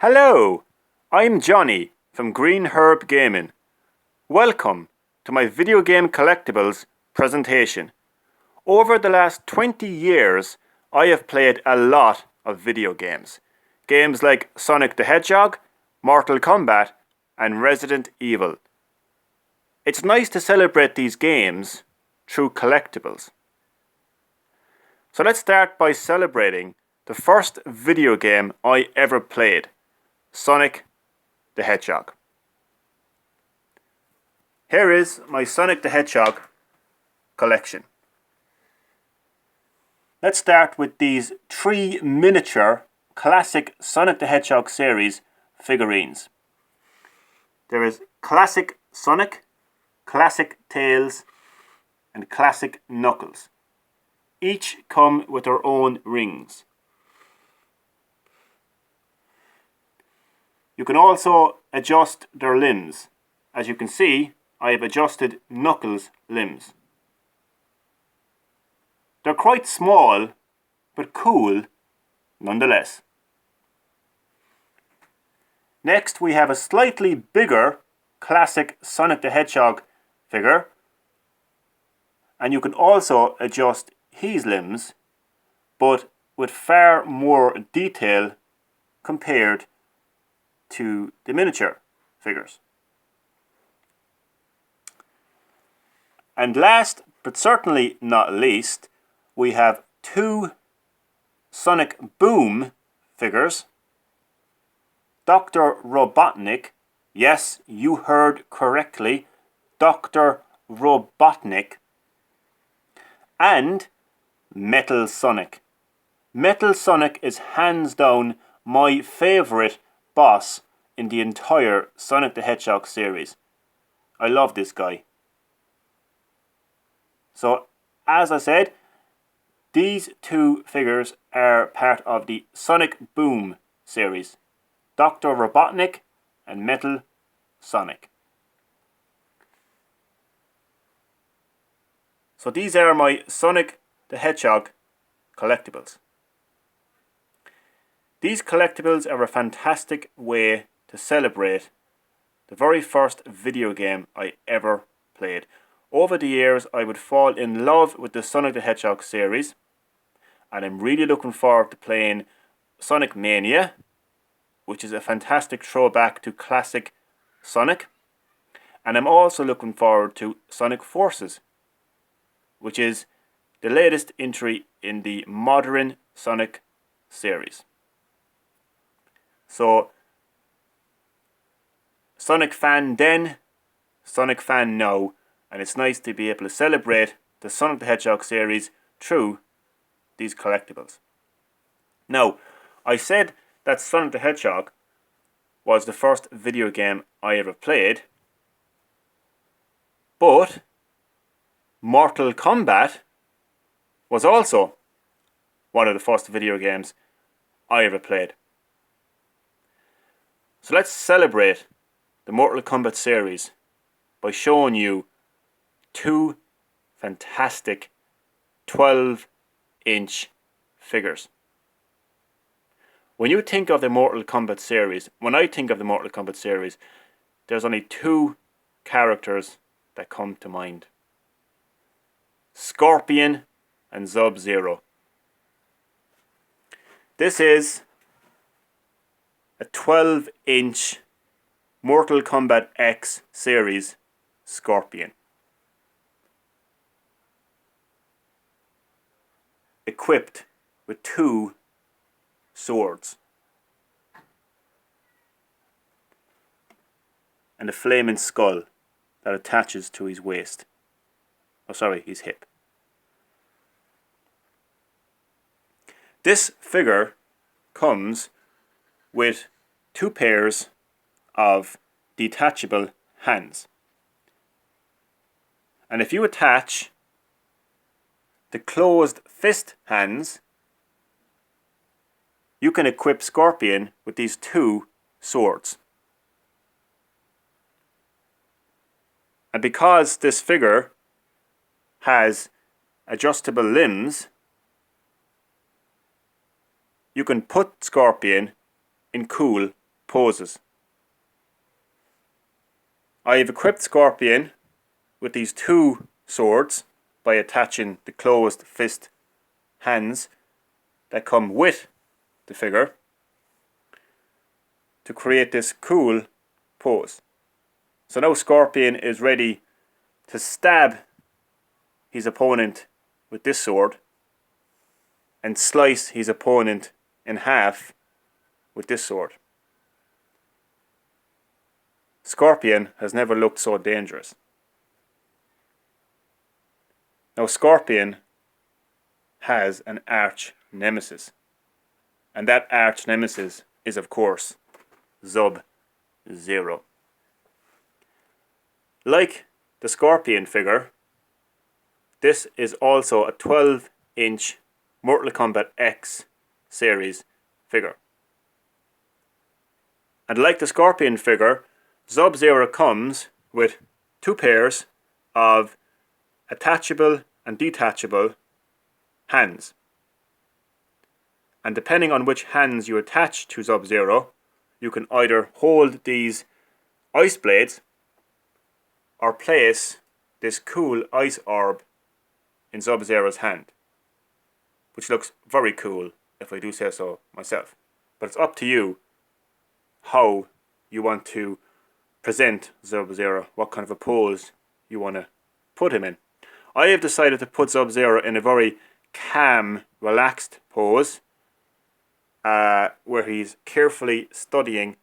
Hello, I'm Johnny from Green Herb Gaming. Welcome to my video game collectibles presentation. Over the last 20 years, I have played a lot of video games. Games like Sonic the Hedgehog, Mortal Kombat and Resident Evil. It's nice to celebrate these games through collectibles. So let's start by celebrating the first video game I ever played, Sonic the Hedgehog. Here is my Sonic the Hedgehog collection. Let's start with these 3 miniature classic Sonic the Hedgehog series figurines. There is Classic Sonic, Classic Tails and Classic Knuckles. Each come with their own rings. You can also adjust their limbs. As you can see, I have adjusted Knuckles' limbs. They're quite small, but cool nonetheless. Next we have a slightly bigger classic Sonic the Hedgehog figure. And you can also adjust his limbs, but with far more detail compared to the miniature figures. And last, but certainly not least, we have 2 Sonic Boom figures. Dr. Robotnik, yes, you heard correctly, Dr. Robotnik, and Metal Sonic. Metal Sonic is hands down my favourite boss in the entire Sonic the Hedgehog series. I love this guy. So, as I said, these 2 figures are part of the Sonic Boom series. Dr. Robotnik and Metal Sonic. So these are my Sonic the Hedgehog collectibles. These collectibles are a fantastic way to celebrate the very first video game I ever played. Over the years I would fall in love with the Sonic the Hedgehog series, and I'm really looking forward to playing Sonic Mania, which is a fantastic throwback to classic Sonic, and I'm also looking forward to Sonic Forces, which is the latest entry in the modern Sonic series. So, Sonic fan then, Sonic fan now, and it's nice to be able to celebrate the Sonic the Hedgehog series through these collectibles. Now, I said that Sonic the Hedgehog was the first video game I ever played, but Mortal Kombat was also one of the first video games I ever played. So let's celebrate the Mortal Kombat series by showing you 2 fantastic 12-inch figures. When you think of the Mortal Kombat series, when I think of the Mortal Kombat series, there's only 2 characters that come to mind. Scorpion and Sub-Zero. This is a 12-inch Mortal Kombat X series Scorpion, equipped with 2 swords and a flaming skull that attaches to his waist. Oh, sorry, his hip. This figure comes with 2 pairs of detachable hands. And if you attach the closed fist hands, you can equip Scorpion with these 2 swords. And because this figure has adjustable limbs, you can put Scorpion in cool poses. I have equipped Scorpion with these two swords by attaching the closed fist hands that come with the figure to create this cool pose. So now Scorpion is ready to stab his opponent with this sword and slice his opponent in half with this sword. Scorpion has never looked so dangerous. Now Scorpion has an arch nemesis, and that arch nemesis is of course Sub-Zero. Like the Scorpion figure, this is also a 12-inch Mortal Kombat X series figure. And like the Scorpion figure, Sub-Zero comes with two pairs of attachable and detachable hands. And depending on which hands you attach to Sub-Zero, you can either hold these ice blades or place this cool ice orb in Sub-Zero's hand, which looks very cool if I do say so myself. But it's up to you how you want to present Sub-Zero, what kind of a pose you want to put him in. I have decided to put Sub-Zero in a very calm, relaxed pose where he's carefully studying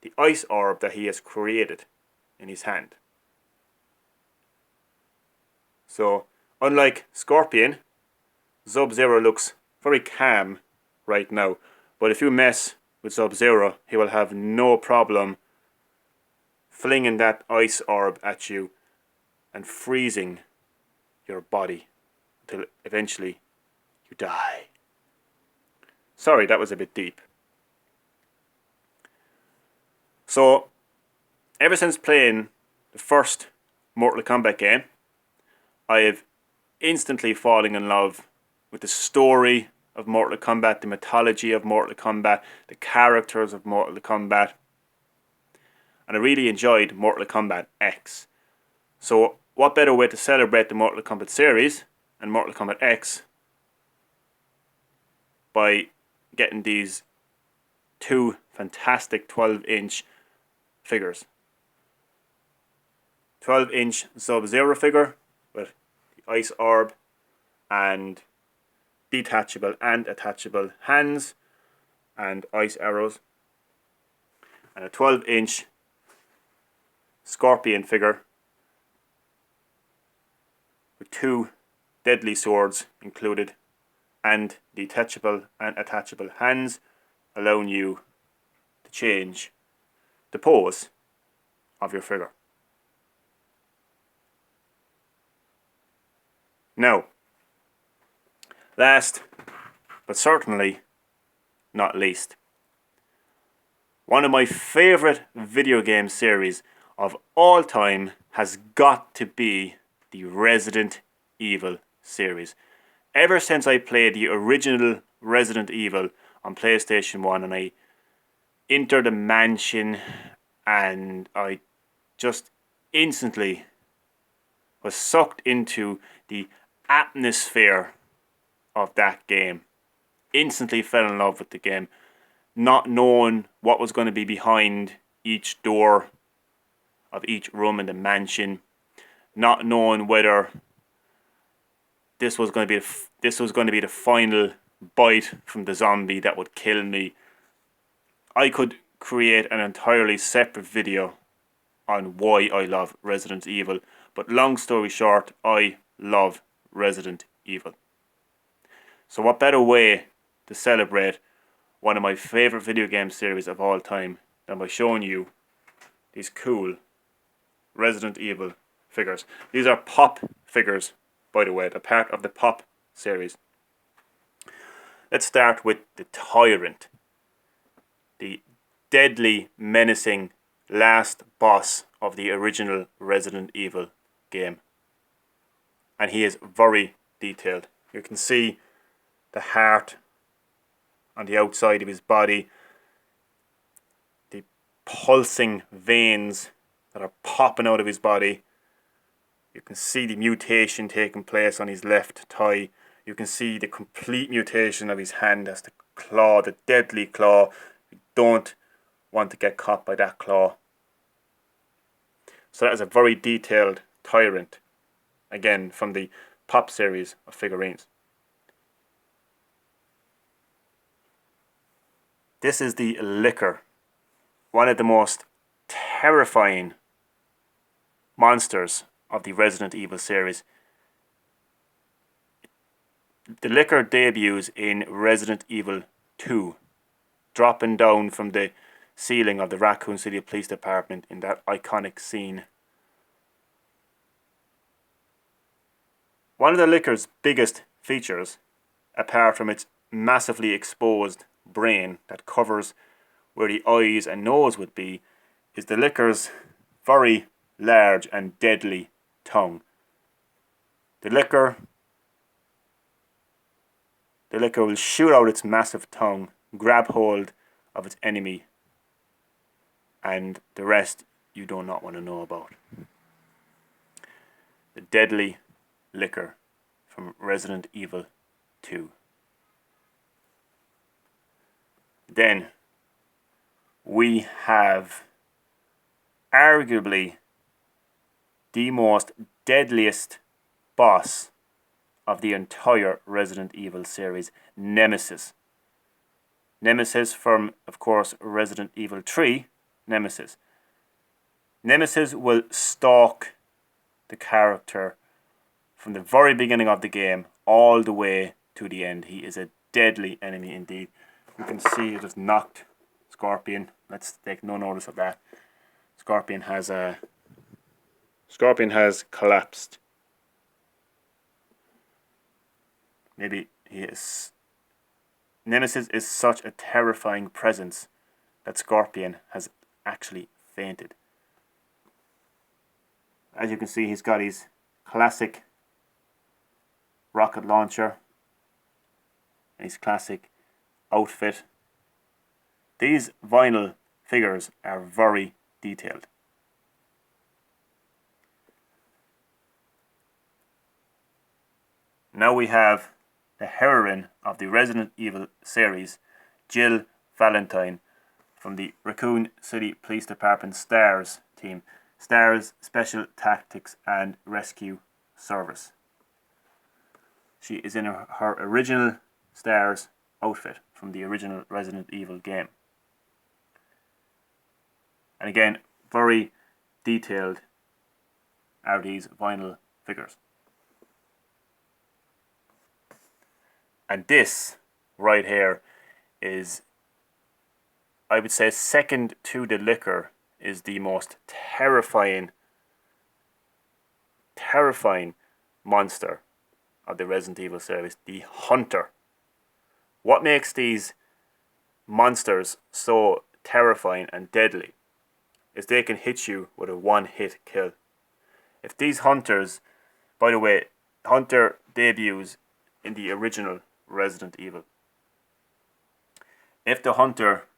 the ice orb that he has created in his hand. So, unlike Scorpion, Sub-Zero looks very calm right now. But if you mess with Sub-Zero, he will have no problem flinging that ice orb at you and freezing your body until eventually you die. Sorry, that was a bit deep. So, ever since playing the first Mortal Kombat game, I have instantly fallen in love with the story of Mortal Kombat, the mythology of Mortal Kombat, the characters of Mortal Kombat. And I really enjoyed Mortal Kombat X. So what better way to celebrate the Mortal Kombat series and Mortal Kombat X by getting these two fantastic 12-inch figures. 12-inch Sub-Zero figure with the ice orb and detachable and attachable hands and ice arrows, and a 12-inch Scorpion figure with two deadly swords included and detachable and attachable hands, allowing you to change the pose of your figure. Now, last but certainly not least, one of my favourite video game series of all time has got to be the Resident Evil series. Ever since I played the original Resident Evil on PlayStation 1 and I entered the mansion and I just instantly was sucked into the atmosphere of that game. Instantly fell in love with the game, not knowing what was going to be behind each door of each room in the mansion, not knowing whether this was going to be the final bite from the zombie that would kill me. I could create an entirely separate video on why I love Resident Evil, but long story short, I love Resident Evil. So what better way to celebrate one of my favourite video game series of all time than by showing you these cool Resident Evil figures. These are pop figures, by the way. They're part of the Pop series. Let's start with the Tyrant, the deadly, menacing last boss of the original Resident Evil game. And he is very detailed. You can see the heart on the outside of his body. pulsing veins that are popping out of his body. You can see the mutation taking place on his left thigh. You can see the complete mutation of his hand as the claw, the deadly claw. You don't want to get caught by that claw. So that is a very detailed Tyrant, again from the Pop series of figurines. This is the Licker, one of the most terrifying monsters of the Resident Evil series. The Licker debuts in Resident Evil 2, dropping down from the ceiling of the Raccoon City Police Department in that iconic scene. One of the Licker's biggest features, apart from its massively exposed brain that covers where the eyes and nose would be, is the Licker's very large and deadly tongue. The Licker will shoot out its massive tongue, grab hold of its enemy, and the rest you do not want to know about. The deadly Licker from Resident Evil 2. Then we have arguably the most deadliest boss of the entire Resident Evil series, Nemesis. Nemesis from, of course, Resident Evil 3, Nemesis. Nemesis will stalk the character from the very beginning of the game all the way to the end. He is a deadly enemy indeed. You can see it has knocked Scorpion. Let's take no notice of that. Scorpion has collapsed. Maybe he is. Nemesis is such a terrifying presence that Scorpion has actually fainted. As you can see, he's got his classic rocket launcher and his classic outfit. These vinyl figures are very detailed. Now we have the heroine of the Resident Evil series, Jill Valentine, from the Raccoon City Police Department STARS team, STARS Special Tactics and Rescue Service. She is in her original STARS outfit from the original Resident Evil game. And again, very detailed are these vinyl figures. And this right here is, I would say, second to the Licker, is the most terrifying monster of the Resident Evil series, the Hunter. What makes these monsters so terrifying and deadly is they can hit you with a one-hit kill. If these Hunters, by the way, Hunter debuts in the original Resident Evil. If the Hunter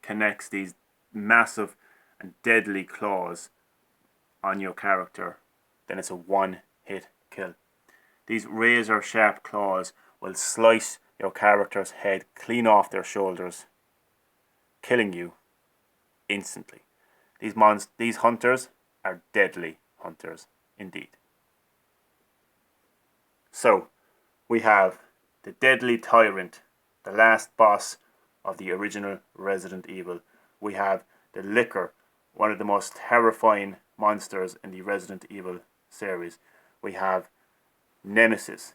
connects these massive and deadly claws on your character, then it's a one-hit kill. These razor-sharp claws will slice your character's head clean off their shoulders, killing you instantly. These Hunters are deadly Hunters indeed. So, we have the deadly Tyrant, the last boss of the original Resident Evil. We have the Licker, one of the most terrifying monsters in the Resident Evil series. We have Nemesis,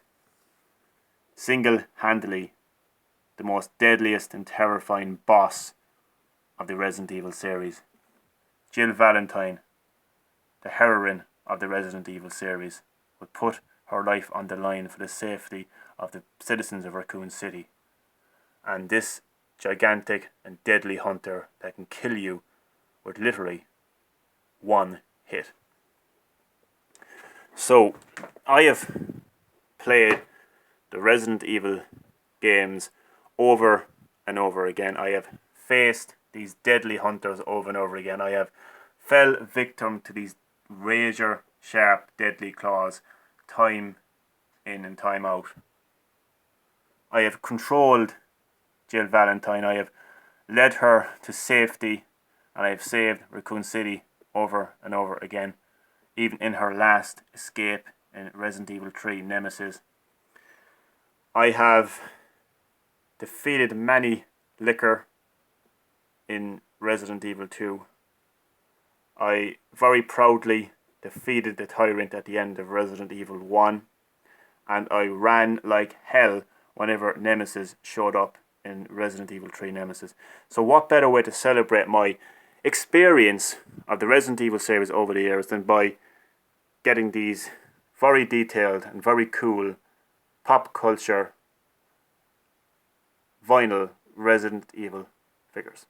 single-handedly the most deadliest and terrifying boss of the Resident Evil series. Jill Valentine, the heroine of the Resident Evil series, would put her life on the line for the safety of the citizens of Raccoon City. And this gigantic and deadly Hunter that can kill you with literally one hit. So, I have played the Resident Evil games over and over again. I have faced these deadly hunters over and over again. I have fell victim to these razor sharp deadly claws time in and time out. I have controlled Jill Valentine. I have led her to safety, and I have saved Raccoon City over and over again, even in her last escape in Resident Evil 3 Nemesis. I have defeated Manny Licker in Resident Evil 2. I very proudly defeated the Tyrant at the end of Resident Evil 1, and I ran like hell whenever Nemesis showed up in Resident Evil 3 Nemesis. So what better way to celebrate my experience of the Resident Evil series over the years than by getting these very detailed and very cool pop culture vinyl Resident Evil figures.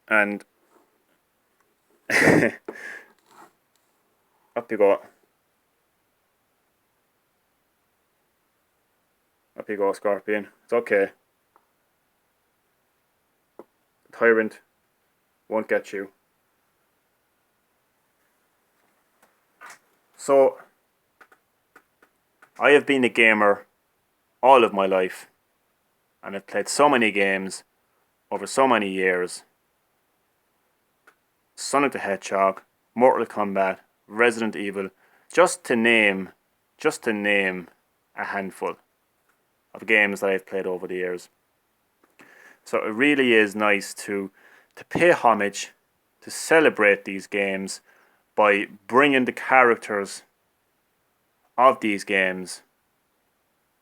And up you go. Up you go, Scorpion. It's okay. The Tyrant won't get you. So, I have been a gamer all of my life, and I've played so many games over so many years. Sonic the Hedgehog, Mortal Kombat, Resident Evil, just to name a handful of games that I've played over the years. So it really is nice to pay homage, to celebrate these games by bringing the characters of these games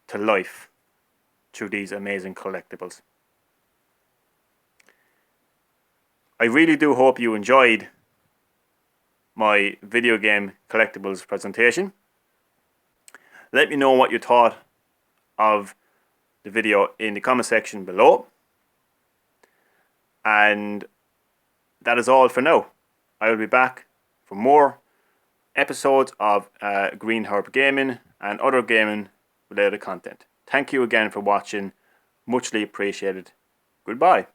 to life through these amazing collectibles. I really do hope you enjoyed my video game collectibles presentation. Let me know what you thought of the video in the comment section below. And that is all for now. I will be back for more episodes of Green Herb Gaming and other gaming related content. Thank you again for watching. Muchly appreciated. Goodbye.